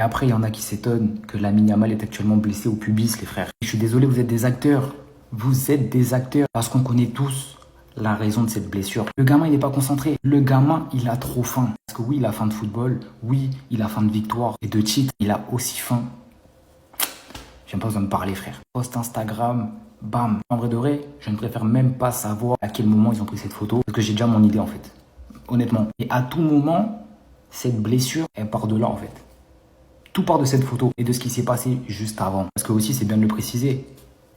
Et après, il y en a qui s'étonnent que Lamine Yamal est actuellement blessé au pubis, les frères. Je suis désolé, vous êtes des acteurs. Vous êtes des acteurs. Parce qu'on connaît tous la raison de cette blessure. Le gamin, il n'est pas concentré. Le gamin, il a trop faim. Parce que oui, il a faim de football. Oui, il a faim de victoire et de titre. Il a aussi faim. J'aime pas besoin de parler, frère. Post Instagram, bam. En vrai de vrai, je ne préfère même pas savoir à quel moment ils ont pris cette photo. Parce que j'ai déjà mon idée, en fait. Honnêtement. Et à tout moment, cette blessure, elle part de là, en fait. Tout part de cette photo et de ce qui s'est passé juste avant. Parce que aussi, c'est bien de le préciser.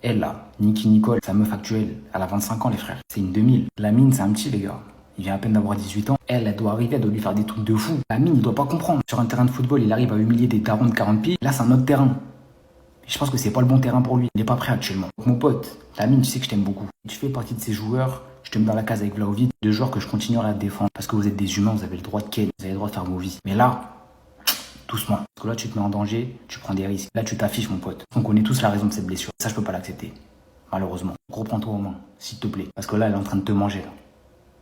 Elle, là, Nicki Nicole, sa meuf actuelle, elle a 25 ans, les frères. C'est une 2000. La mine, c'est un petit, les gars. Il vient à peine d'avoir 18 ans. Elle doit arriver, elle doit lui faire des trucs de fou. La mine, il doit pas comprendre. Sur un terrain de football, il arrive à humilier des darons de 40 pieds. Là, c'est un autre terrain. Je pense que c'est pas le bon terrain pour lui. Il n'est pas prêt actuellement. Donc, mon pote, la mine, tu sais que je t'aime beaucoup. Tu fais partie de ces joueurs. Je te mets dans la case avec Vlahovic. De joueurs que je continuerai à défendre. Parce que vous êtes des humains, vous avez le droit de ken. Vous avez le droit de faire vos vies. Mais là, doucement. Parce que là, tu te mets en danger, tu prends des risques. Là, tu t'affiches, mon pote. On connaît tous la raison de cette blessure. Ça, je peux pas l'accepter. Malheureusement. Reprends-toi aux mains, s'il te plaît. Parce que là, elle est en train de te manger, là.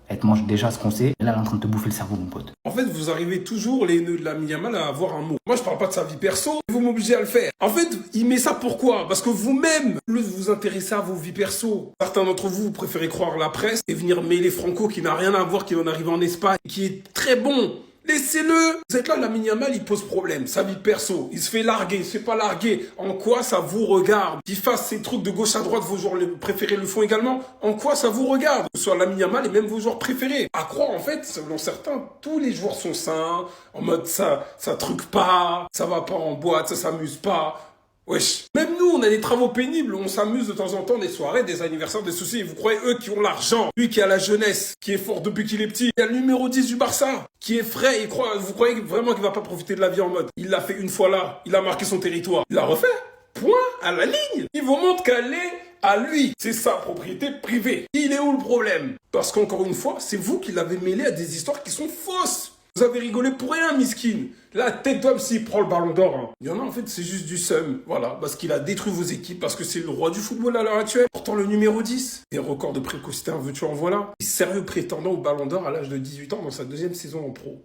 Elle te mange déjà ce qu'on sait. Et là, elle est en train de te bouffer le cerveau, mon pote. En fait, vous arrivez toujours, les nœuds de la Yamal, à avoir un mot. Moi, je parle pas de sa vie perso, vous m'obligez à le faire. En fait, il met ça pourquoi? Parce que vous-même, au lieu de vous intéresser à vos vies perso, certains d'entre vous, vous préférez croire la presse et venir mêler Franco, qui n'a rien à voir, qui en arrive en Espagne, qui est très bon. Laissez-le. Vous êtes là, Lamine Yamal, il pose problème. Sa vie perso, il se fait larguer, il se fait pas larguer. En quoi ça vous regarde? Qu'il fasse ces trucs de gauche à droite, vos joueurs préférés le font également. En quoi ça vous regarde? Que ce soit Lamine Yamal et même vos joueurs préférés. À croire, en fait, selon certains, tous les joueurs sont sains, en mode ça truque pas, ça va pas en boîte, ça s'amuse pas. Wesh. Même nous, on a des travaux pénibles, on s'amuse de temps en temps, des soirées, des anniversaires, des soucis. Et vous croyez, eux qui ont l'argent, lui qui a la jeunesse, qui est fort depuis qu'il est petit, il y a le numéro 10 du Barça, qui est frais, vous croyez vraiment qu'il va pas profiter de la vie en mode. Il l'a fait une fois là, il a marqué son territoire. Il l'a refait. Point, à la ligne. Il vous montre qu'elle est à lui. C'est sa propriété privée. Il est où le problème? Parce qu'encore une fois, c'est vous qui l'avez mêlé à des histoires qui sont fausses. Vous avez rigolé pour rien, miskin. La tête d'homme, s'il prend le ballon d'or, hein. Il y en a, en fait, c'est juste du seum. Voilà, parce qu'il a détruit vos équipes, parce que c'est le roi du football à l'heure actuelle. Pourtant, le numéro 10, des records de précocité, un veux-tu en voilà. Il est sérieux prétendant au ballon d'or à l'âge de 18 ans dans sa deuxième saison en pro.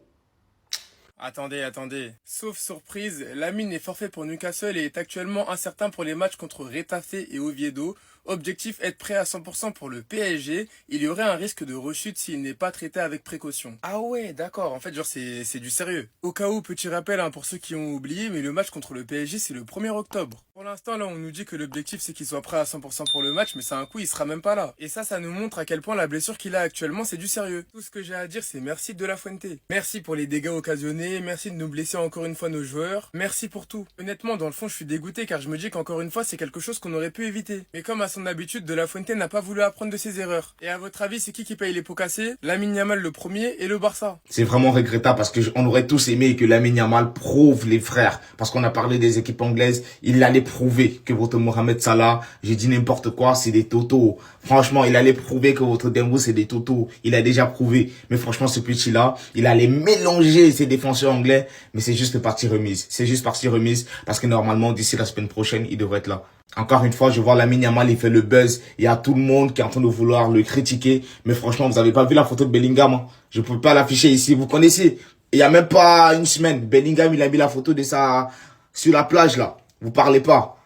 Attendez. Sauf surprise, Lamine est forfait pour Newcastle et est actuellement incertain pour les matchs contre Retafe et Oviedo. Objectif, être prêt à 100% pour le PSG. Il y aurait un risque de rechute s'il n'est pas traité avec précaution. Ah ouais, d'accord. En fait, genre, c'est du sérieux. Au cas où, petit rappel hein, pour ceux qui ont oublié, mais le match contre le PSG, c'est le 1er octobre. Pour l'instant, là, on nous dit que l'objectif, c'est qu'il soit prêt à 100% pour le match, mais c'est un coup, il sera même pas là. Et ça nous montre à quel point la blessure qu'il a actuellement, c'est du sérieux. Tout ce que j'ai à dire, c'est merci De La Fuente. Merci pour les dégâts occasionnés, merci de nous blesser encore une fois nos joueurs, merci pour tout. Honnêtement, dans le fond, je suis dégoûté car je me dis qu'encore une fois, c'est quelque chose qu'on aurait pu éviter. Mais comme à son habitude, De La Fuente n'a pas voulu apprendre de ses erreurs. Et à votre avis, c'est qui paye les pots cassés? Lamine Yamal le premier et le Barça. C'est vraiment regrettable parce que on aurait tous aimé que Lamine Yamal prouve les frères. Parce qu'on a parlé des équipes anglaises, il allait prouver que votre Mohamed Salah, j'ai dit n'importe quoi, c'est des totos. Franchement, il allait prouver que votre Dembo, c'est des totos. Il a déjà prouvé. Mais franchement, ce petit-là, il allait mélanger ses défenseurs anglais. Mais c'est juste partie remise. C'est juste partie remise parce que normalement, d'ici la semaine prochaine, il devrait être là. Encore une fois, je vois Lamine Yamal, il fait le buzz. Il y a tout le monde qui est en train de vouloir le critiquer. Mais franchement, vous avez pas vu la photo de Bellingham, hein. Je peux pas l'afficher ici. Vous connaissez. Il y a même pas une semaine. Bellingham, il a mis la photo de ça sur la plage, là. Vous parlez pas.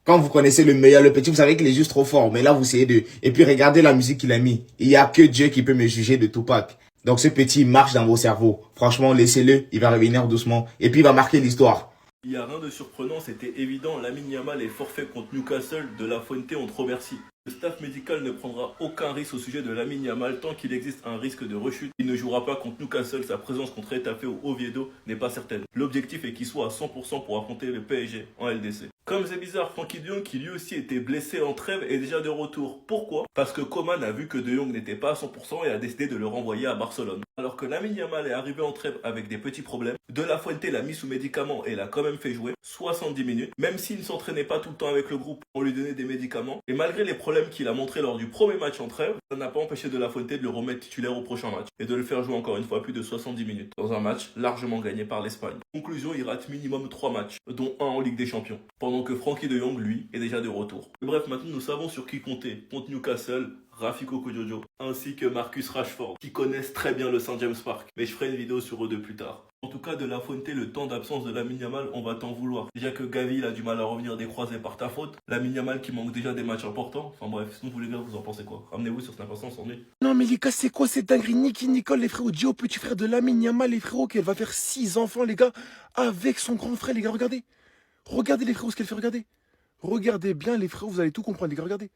Quand vous connaissez le meilleur, le petit, vous savez qu'il est juste trop fort. Mais là, vous essayez de... Et puis, regardez la musique qu'il a mis. Il y a que Dieu qui peut me juger de Tupac. Donc, ce petit marche dans vos cerveaux. Franchement, laissez-le. Il va revenir doucement. Et puis, il va marquer l'histoire. Il n'y a rien de surprenant, c'était évident, Lamine Yamal est forfait contre Newcastle, De La Fuente on te remercie. Le staff médical ne prendra aucun risque au sujet de Lamine Yamal tant qu'il existe un risque de rechute. Il ne jouera pas contre Newcastle, sa présence contre Retafe ou Oviedo n'est pas certaine. L'objectif est qu'il soit à 100% pour affronter le PSG en LDC. Comme c'est bizarre, Frenkie de Jong, qui lui aussi était blessé en trêve, est déjà de retour. Pourquoi? Parce que Coman a vu que de Jong n'était pas à 100% et a décidé de le renvoyer à Barcelone. Alors que Lamine Yamal est arrivé en trêve avec des petits problèmes, De La Fuente l'a mis sous médicaments et l'a quand même fait jouer 70 minutes. Même s'il ne s'entraînait pas tout le temps avec le groupe, on lui donnait des médicaments. Et malgré les problèmes qu'il a montrés lors du premier match en trêve, ça n'a pas empêché De La Fuente de le remettre titulaire au prochain match et de le faire jouer encore une fois plus de 70 minutes dans un match largement gagné par l'Espagne. Conclusion, il rate minimum 3 matchs, dont un en Ligue des Champions, pendant que Frenkie de Jong, lui, est déjà de retour. Bref, maintenant nous savons sur qui compter. Contre Newcastle, Rafiko Kojojo, ainsi que Marcus Rashford, qui connaissent très bien le St James Park. Mais je ferai une vidéo sur eux deux plus tard. En tout cas, de La Fuente, le temps d'absence de Lamine Yamal, on va t'en vouloir. Déjà que Gavi il a du mal à revenir des croisés par ta faute. Lamine Yamal qui manque déjà des matchs importants. Enfin bref, sinon vous les gars, vous en pensez quoi? Ramenez-vous sur Snap Instant, on s'ennuie. Non mais les gars, c'est quoi cette dinguerie? Nicky Nicole, les frérots, dis au petit frère de Lamine Yamal, les frérots, qu'elle va faire 6 enfants, les gars, avec son grand frère, les gars, regardez. Regardez les frérots, ce qu'elle fait, regardez. Regardez bien les frérots, vous allez tout comprendre, les gars, regardez.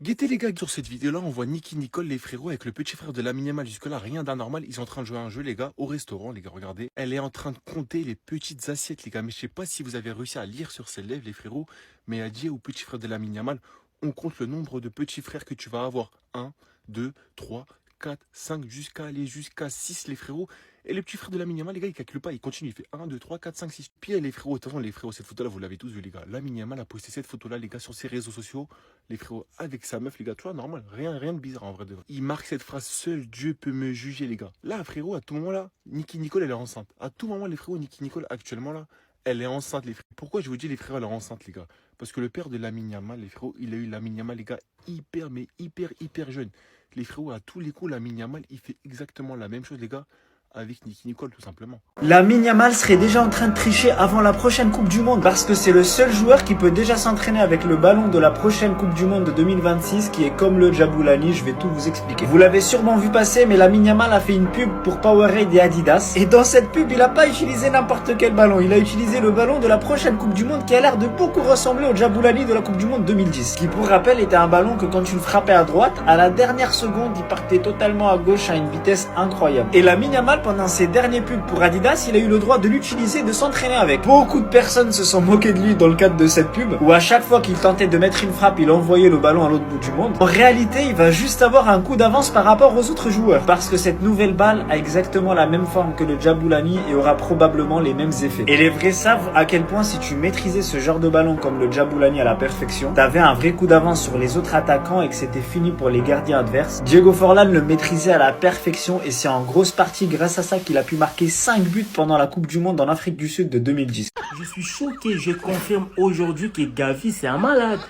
Guettez les gars, sur cette vidéo-là, on voit Nicky Nicole, les frérots, avec le petit frère de Lamine Yamal. Jusque-là, rien d'anormal. Ils sont en train de jouer à un jeu, les gars, au restaurant, les gars, regardez. Elle est en train de compter les petites assiettes, les gars. Mais je sais pas si vous avez réussi à lire sur ses lèvres, les frérots, mais elle dit au petit frère de Lamine Yamal, on compte le nombre de petits frères que tu vas avoir. 1, 2, 3, 4, 5, jusqu'à 6, les frérots. Et le petit frère de Lamine Yamal, les gars, il calcule pas, il continue, il fait 1, 2, 3, 4, 5, 6. Puis les frérots, de toute façon, les frérots, cette photo-là, vous l'avez tous vu, les gars. Lamine Yamal a posté cette photo-là, les gars, sur ses réseaux sociaux. Les frérots, avec sa meuf, les gars, tu vois, normal, rien de bizarre en vrai de vrai. Il marque cette phrase, seul Dieu peut me juger, les gars. Là, frérot, à tout moment là, Nicky Nicole, elle est enceinte. À tout moment, les frérots, Nicky Nicole, actuellement là, elle est enceinte, les frérots. Pourquoi je vous dis les frérots, elle est enceinte, les gars? Parce que le père de Lamine Yamal, les frérots, il a eu Lamine Yamal, les gars, hyper jeune. Les frérots, à tous les coups, Lamine Yamal, il fait exactement la même chose, les gars, avec Nicky Nicole, tout simplement. Lamine Yamal serait déjà en train de tricher avant la prochaine Coupe du Monde parce que c'est le seul joueur qui peut déjà s'entraîner avec le ballon de la prochaine Coupe du Monde de 2026 qui est comme le Djaboulani, je vais tout vous expliquer. Vous l'avez sûrement vu passer, mais Lamine Yamal a fait une pub pour Powerade et Adidas. Et dans cette pub, il n'a pas utilisé n'importe quel ballon, il a utilisé le ballon de la prochaine Coupe du Monde qui a l'air de beaucoup ressembler au Djaboulani de la Coupe du Monde 2010. Qui pour rappel était un ballon que quand tu le frappais à droite, à la dernière seconde, il partait totalement à gauche à une vitesse incroyable. Et Lamine Yamal, pendant ses derniers pubs pour Adidas, il a eu le droit de l'utiliser, de s'entraîner avec. Beaucoup de personnes se sont moquées de lui dans le cadre de cette pub, où à chaque fois qu'il tentait de mettre une frappe, il envoyait le ballon à l'autre bout du monde. En réalité, il va juste avoir un coup d'avance par rapport aux autres joueurs, parce que cette nouvelle balle a exactement la même forme que le Djaboulani et aura probablement les mêmes effets. Et les vrais savent à quel point si tu maîtrisais ce genre de ballon comme le Djaboulani à la perfection, t'avais un vrai coup d'avance sur les autres attaquants et que c'était fini pour les gardiens adverses. Diego Forlán le maîtrisait à la perfection et c'est en grosse partie grâce à ça qu'il a pu marquer 5 buts pendant la Coupe du Monde en Afrique du Sud de 2010. Je suis choqué, je confirme aujourd'hui que Gavi c'est un malade.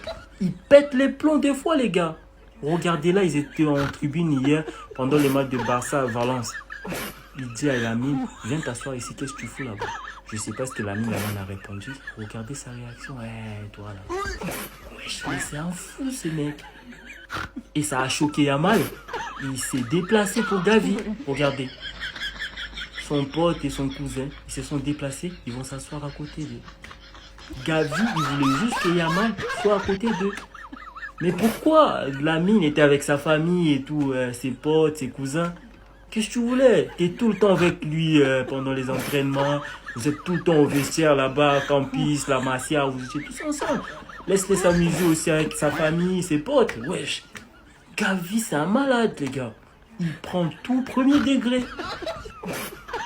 Il pète les plombs des fois les gars. Regardez là, ils étaient en tribune hier pendant le match de Barça à Valence. Il dit à Lamine, viens t'asseoir ici, qu'est-ce que tu fous là-bas? Je sais pas ce que Lamine a répondu. Regardez sa réaction, toi là. Wesh, mais c'est un fou ce mec. Et ça a choqué Yamal. Il s'est déplacé pour Gavi. Regardez. Son pote et son cousin, ils se sont déplacés, ils vont s'asseoir à côté d'eux. Gavi, il voulait juste que Yamal soit à côté d'eux. Mais pourquoi? Lamine était avec sa famille et tout, ses potes, ses cousins. Qu'est-ce que tu voulais? T'es tout le temps avec lui pendant les entraînements. Vous êtes tout le temps au vestiaire là-bas, Campis, la Masia, vous étiez tous ensemble. Laisse-les s'amuser aussi avec sa famille, ses potes. Wesh. Gavi, c'est un malade, les gars. Il prend tout premier degré.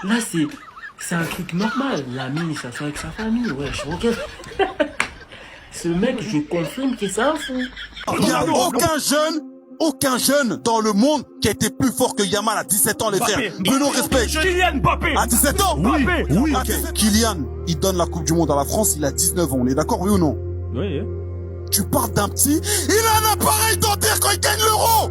Là, c'est un truc normal. Lamine, il s'assoit avec sa famille. Wesh, regarde. Ce mec, je confirme que c'est un fou. Il n'y a aucun jeune dans le monde qui a été plus fort que Yamal à 17 ans, les frères. Bruno, respect. Kylian Mbappé. À 17 ans? Oui. Okay. Kylian, il donne la Coupe du Monde à la France, il a 19 ans. On est d'accord, oui ou non? Oui. Tu parles d'un petit, il a un appareil dentaire quand il gagne l'Euro.